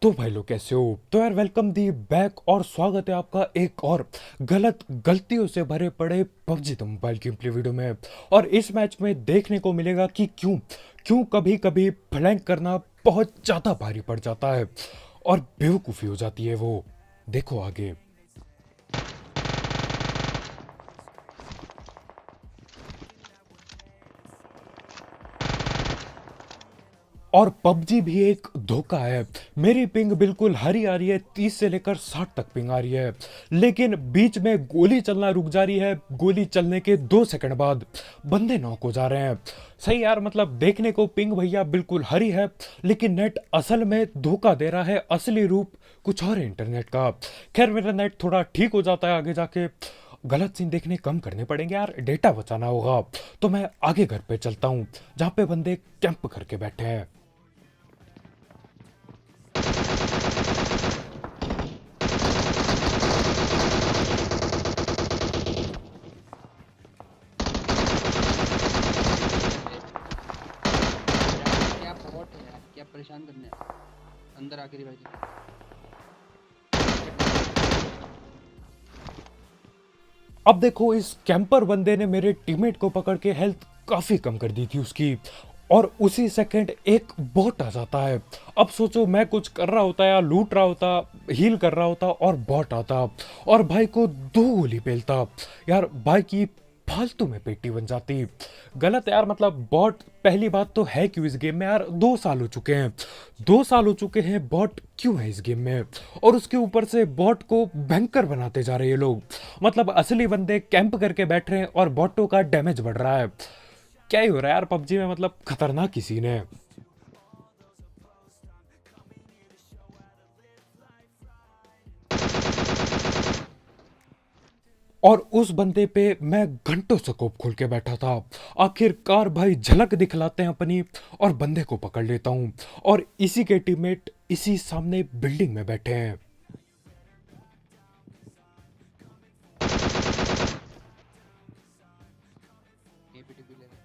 तो भाई लोग कैसे हो। तो यार वेलकम दी बैक और स्वागत है आपका एक और गलतियों से भरे पड़े PUBG the mobile game play video में। और इस मैच में देखने को मिलेगा कि क्यों क्यों कभी कभी फ्लैंक करना बहुत ज़्यादा भारी पड़ जाता है और बेवकूफ़ी हो जाती है वो। देखो आगे। और पबजी भी एक धोखा है। मेरी पिंग बिल्कुल हरी आ रही है, 30 से लेकर 60 तक पिंग आ रही है, लेकिन बीच में गोली चलना रुक जा रही है। गोली चलने के 2 सेकंड बाद बंदे नॉक हो जा रहे हैं। सही यार, मतलब देखने को पिंग भैया बिल्कुल हरी है, लेकिन नेट असल में धोखा दे रहा है। असली रूप कुछ और है इंटरनेट का। खैर मेरा नेट थोड़ा ठीक हो जाता है आगे जाके, गलत सीन देखने कम करने पड़ेंगे यार, डेटा बचाना होगा। तो मैं आगे घर पे चलता हूँ जहाँ पे बंदे कैंप करके बैठे हैं। क्या बहुत है यार, क्या परेशान करने अंदर आके रिवाइव। अब देखो, इस कैंपर बंदे ने मेरे टीममेट को पकड़ के हेल्थ काफी कम कर दी थी उसकी, और उसी सेकंड एक बॉट आ जाता है। अब सोचो, मैं कुछ कर रहा होता या लूट रहा होता, हील कर रहा होता, और बॉट आता और भाई को 2 गोली पेलता। यार भाई की फालतू में पेटी बन जाती। गलत यार, मतलब बॉट पहली बात तो है क्यों इस गेम में यार। 2 साल हो चुके हैं, 2 साल हो चुके हैं, बॉट क्यों है इस गेम में। और उसके ऊपर से बॉट को बैंकर बनाते जा रहे हैं लोग। मतलब असली बंदे कैंप करके बैठ रहे हैं और बॉटों का डैमेज बढ़ रहा है। क्या ही हो रहा है यार पबजी में, मतलब खतरनाक ही सीन है। और उस बंदे पे मैं घंटों स्कोप खोल के बैठा था। आखिरकार भाई झलक दिखलाते हैं अपनी, और बंदे को पकड़ लेता हूं। और इसी के टीममेट इसी सामने बिल्डिंग में बैठे हैं। एपीटीपी ले रहा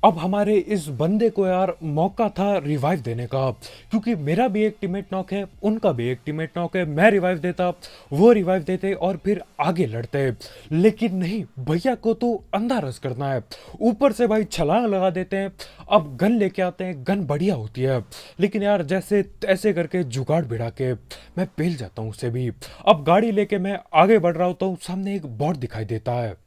अब हमारे इस बंदे को यार मौका था रिवाइव देने का, क्योंकि मेरा भी एक टीममेट नॉक है, उनका भी एक टीममेट नॉक है। मैं रिवाइव देता, वो रिवाइव देते और फिर आगे लड़ते। लेकिन नहीं, भैया को तो अंधा रस करना है। ऊपर से भाई छलांग लगा देते हैं। अब गन लेके आते हैं, गन बढ़िया होती है, लेकिन यार जैसे तैसे करके जुगाड़ भिड़ा के मैं पेल जाता हूँ उसे भी। अब गाड़ी लेके मैं आगे बढ़ रहा होता हूँ, सामने एक बॉट दिखाई देता है।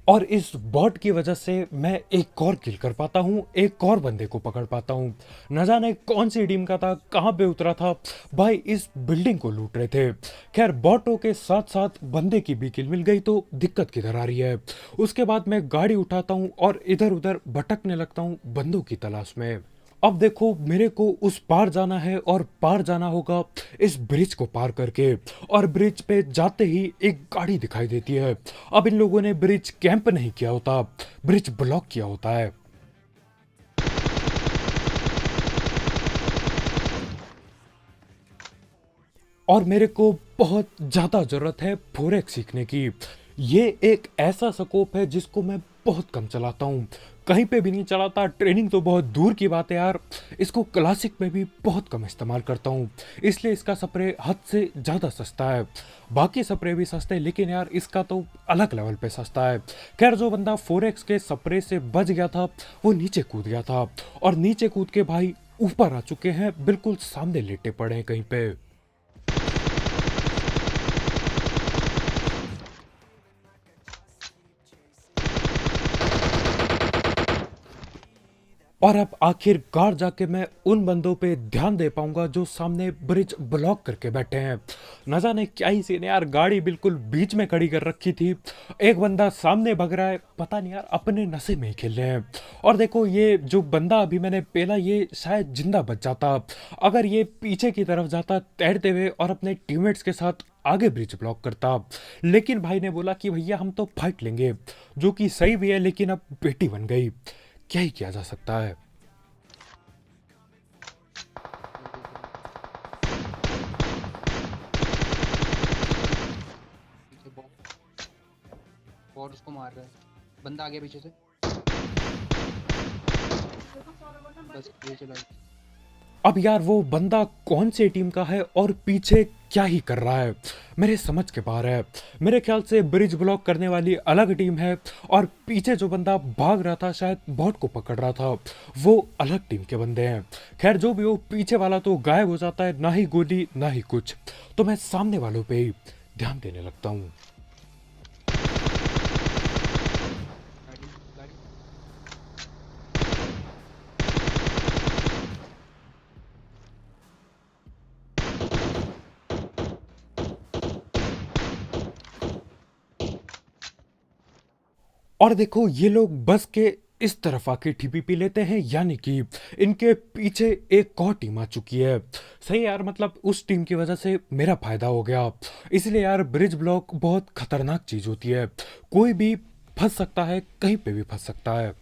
और इस बॉट की वजह से मैं एक और किल कर पाता हूँ, एक और बंदे को पकड़ पाता हूँ। न जाने कौन सी टीम का था, कहाँ पे उतरा था भाई, इस बिल्डिंग को लूट रहे थे। खैर बॉटों के साथ साथ बंदे की भी किल मिल गई, तो दिक्कत किधर आ रही है। उसके बाद मैं गाड़ी उठाता हूँ और इधर उधर भटकने लगता हूँ बंदों की तलाश में। अब देखो, मेरे को उस पार जाना है, और पार जाना होगा इस ब्रिज को पार करके। और ब्रिज पे जाते ही एक गाड़ी दिखाई देती है। अब इन लोगों ने ब्रिज कैंप नहीं किया होता, ब्रिज ब्लॉक किया होता है। और मेरे को बहुत ज़्यादा ज़रूरत है फोरेक्स सीखने की। ये एक ऐसा स्कोप है जिसको मैं बहुत कम चलाता हूँ, कहीं पे भी नहीं चलाता। ट्रेनिंग तो बहुत दूर की बात है यार, इसको क्लासिक में भी बहुत कम इस्तेमाल करता हूँ। इसलिए इसका स्प्रे हद से ज़्यादा सस्ता है। बाकी स्प्रे भी सस्ते हैं, लेकिन यार इसका तो अलग लेवल पे सस्ता है। खैर जो बंदा फोरेक्स के स्प्रे से बच गया था, वो नीचे कूद गया था, और नीचे कूद के भाई ऊपर आ चुके हैं, बिल्कुल सामने लेटे पड़े हैं कहीं पे। और अब आखिरकार जाके मैं उन बंदों पे ध्यान दे पाऊंगा जो सामने ब्रिज ब्लॉक करके बैठे हैं। न जाने क्या ही सीन है यार, गाड़ी बिल्कुल बीच में खड़ी कर रखी थी, एक बंदा सामने भग रहा है, पता नहीं यार अपने नशे में ही खेल रहे हैं। और देखो ये जो बंदा अभी मैंने पेला ये शायद जिंदा बच जाता अगर ये पीछे की तरफ जाता तैरते हुए और अपने टीममेट्स के साथ आगे ब्रिज ब्लॉक करता। लेकिन भाई ने बोला कि भैया हम तो फाइट लेंगे, जो कि सही भी है, लेकिन अब बेटी बन गई, क्या ही किया जा सकता है। ये देख रहा हूँ पीछे बॉट बॉट उसको मार रहा है। बंदा आ गया पीछे से। बस ये चला। अब यार वो बंदा कौन से टीम का है और पीछे क्या ही कर रहा है, मेरे समझ के बाहर है। मेरे ख्याल से ब्रिज ब्लॉक करने वाली अलग टीम है और पीछे जो बंदा भाग रहा था शायद बॉट को पकड़ रहा था, वो अलग टीम के बंदे हैं। खैर जो भी हो, पीछे वाला तो गायब हो जाता है, ना ही गोली ना ही कुछ, तो मैं सामने वालों पे ही ध्यान देने लगता हूँ। गाड़ी गाड़ी और देखो ये लोग बस के इस तरफ आके टीपीपी लेते हैं, यानी कि इनके पीछे एक और टीम आ चुकी है। सही यार, मतलब उस टीम की वजह से मेरा फायदा हो गया। इसलिए यार ब्रिज ब्लॉक बहुत खतरनाक चीज होती है, कोई भी फंस सकता है, कहीं पे भी फंस सकता है। ये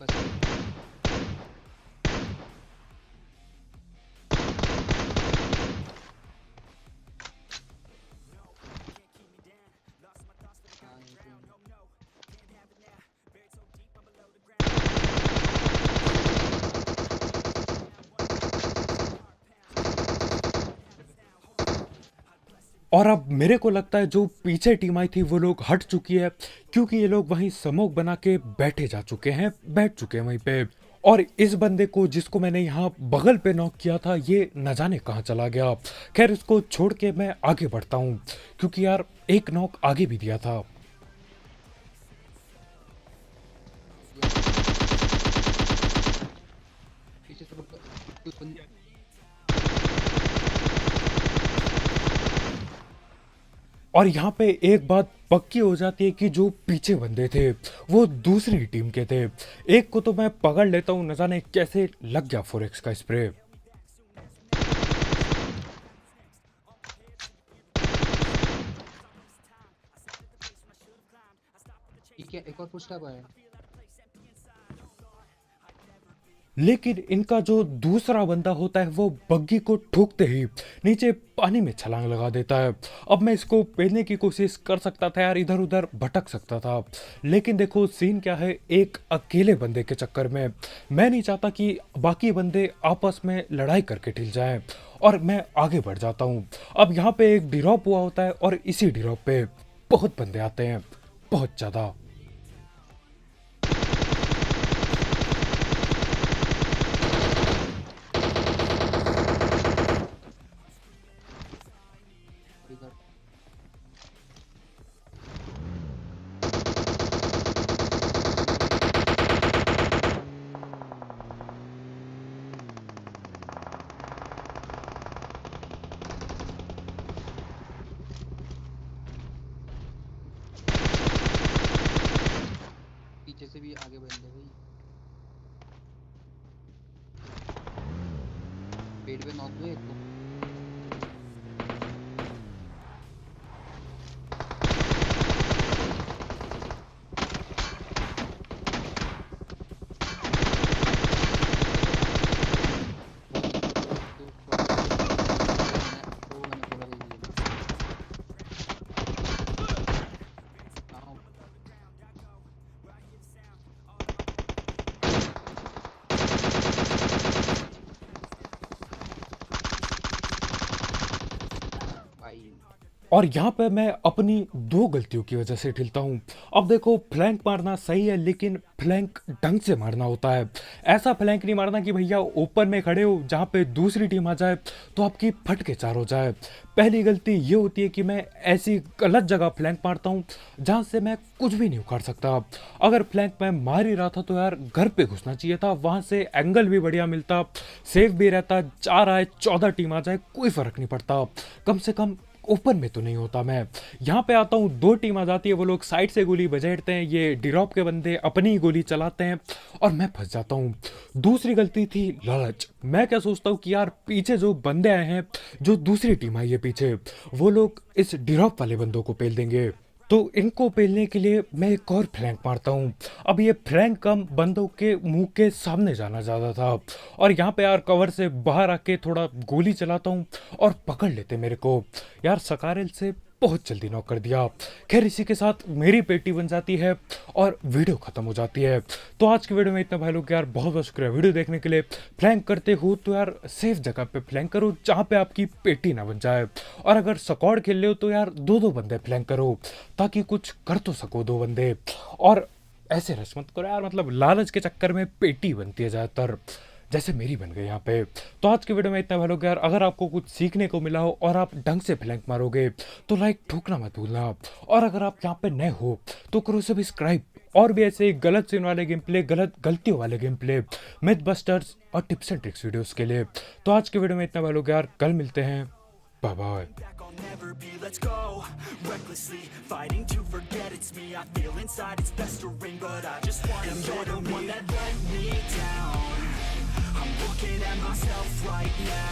बस हाँ ये तो और अब मेरे को लगता है जो पीछे टीम आई थी वो लोग हट चुकी है, क्योंकि ये लोग वहीं स्मोक बना के बैठे जा चुके हैं, बैठ चुके हैं वहीं पे। और इस बंदे को जिसको मैंने यहाँ बगल पे नॉक किया था ये न जाने कहाँ चला गया। खैर इसको छोड़ के मैं आगे बढ़ता हूँ, क्योंकि यार एक नॉक आगे भी दिया था। ये पीछे से कुछ बंदे और यहाँ पे एक बात पक्की हो जाती है कि जो पीछे बंदे थे वो दूसरी टीम के थे। एक को तो मैं पकड़ लेता हूँ, न जाने कैसे लग गया फोरेक्स का स्प्रे। ठीक है। एक और पुश टैब आया। लेकिन इनका जो दूसरा बंदा होता है वो बग्गी को ठोकते ही नीचे पानी में छलांग लगा देता है। अब मैं इसको पेलने की कोशिश कर सकता था यार, इधर उधर भटक सकता था, लेकिन देखो सीन क्या है, एक अकेले बंदे के चक्कर में मैं नहीं चाहता कि बाकी बंदे आपस में लड़ाई करके ढिल जाएं, और मैं आगे बढ़ जाता हूँ। अब यहाँ पे एक ड्रॉप हुआ होता है और इसी ड्रॉप पे बहुत बंदे आते हैं, बहुत ज़्यादा। इधर पीछे से भी आगे बंदे भाई। पेड़ पे नॉक हुए एक को। तो मैंने बोला हाँ। और यहाँ पे मैं अपनी दो गलतियों की वजह से ठिलता हूँ। अब देखो, फ्लैंक मारना सही है, लेकिन फ्लैंक ढंग से मारना होता है। ऐसा फ्लैंक नहीं मारना कि भैया ओपन में खड़े हो, जहाँ पे दूसरी टीम आ जाए तो आपकी फट के चार हो जाए। पहली गलती ये होती है कि मैं ऐसी गलत जगह फ्लैंक मारता हूँ जहाँ से मैं कुछ भी नहीं उखाड़ सकता। अगर फ्लैंक मैं मार ही रहा था तो यार घर पे घुसना चाहिए था, वहाँ से एंगल भी बढ़िया मिलता, सेफ भी रहता। 4 आए 14 टीम आ जाए कोई फर्क नहीं पड़ता, कम से कम ओपन में तो नहीं होता। मैं यहाँ पे आता हूँ, 2 टीम आ जाती है, वो लोग साइड से गोली बजेड़ते हैं, ये डिरॉप के बंदे अपनी ही गोली चलाते हैं और मैं फंस जाता हूँ। दूसरी गलती थी लालच। मैं क्या सोचता हूँ कि यार पीछे जो बंदे आए हैं, जो दूसरी टीम आई है पीछे, वो लोग इस डिरॉप वाले बंदों को पेल देंगे, तो इनको पेलने के लिए मैं एक और फ्लैंक मारता हूँ। अब ये फ्लैंक कम बंदों के मुंह के सामने जाना ज़्यादा था, और यहाँ पे यार कवर से बाहर आके थोड़ा गोली चलाता हूँ और पकड़ लेते मेरे को। यार सकारेल से बहुत जल्दी नॉक कर दिया। खैर इसी के साथ मेरी पेटी बन जाती है और वीडियो ख़त्म हो जाती है। तो आज की वीडियो में इतना भाई लोग, यार बहुत बहुत शुक्रिया वीडियो देखने के लिए। फ्लैंक करते हो तो यार सेफ जगह पे फ्लैंक करो, जहाँ पे आपकी पेटी ना बन जाए। और अगर स्क्वाड खेल रहे हो तो यार 2-2 बंदे फ्लैंक करो, ताकि कुछ कर तो सको 2 बंदे। और ऐसे रश मत करो यार, मतलब लालच के चक्कर में पेटी बनती है ज़्यादातर, जैसे मेरी बन गई यहाँ पे। तो आज की वीडियो में इतना भाई लोग, यार अगर आपको कुछ सीखने को मिला हो और आप ढंग से फ्लैंक मारोगे तो लाइक ठोकना मत भूलना। और अगर आप यहाँ पे नए हो तो करो सब्सक्राइब। और भी ऐसे गलत सीन वाले गेम प्ले, गलत गलतियों वाले गेम प्ले, मिथ बस्टर्स और टिप्स एंड ट्रिक्स वीडियोस के लिए। तो आज की वीडियो में इतना भाई लोग, यार कल मिलते हैं, bye bye. Back I'll never be, let's go recklessly, fighting to forget it's me. I feel inside it's festering, but I just wanna and you're the one that let me down. I'm looking at myself right now.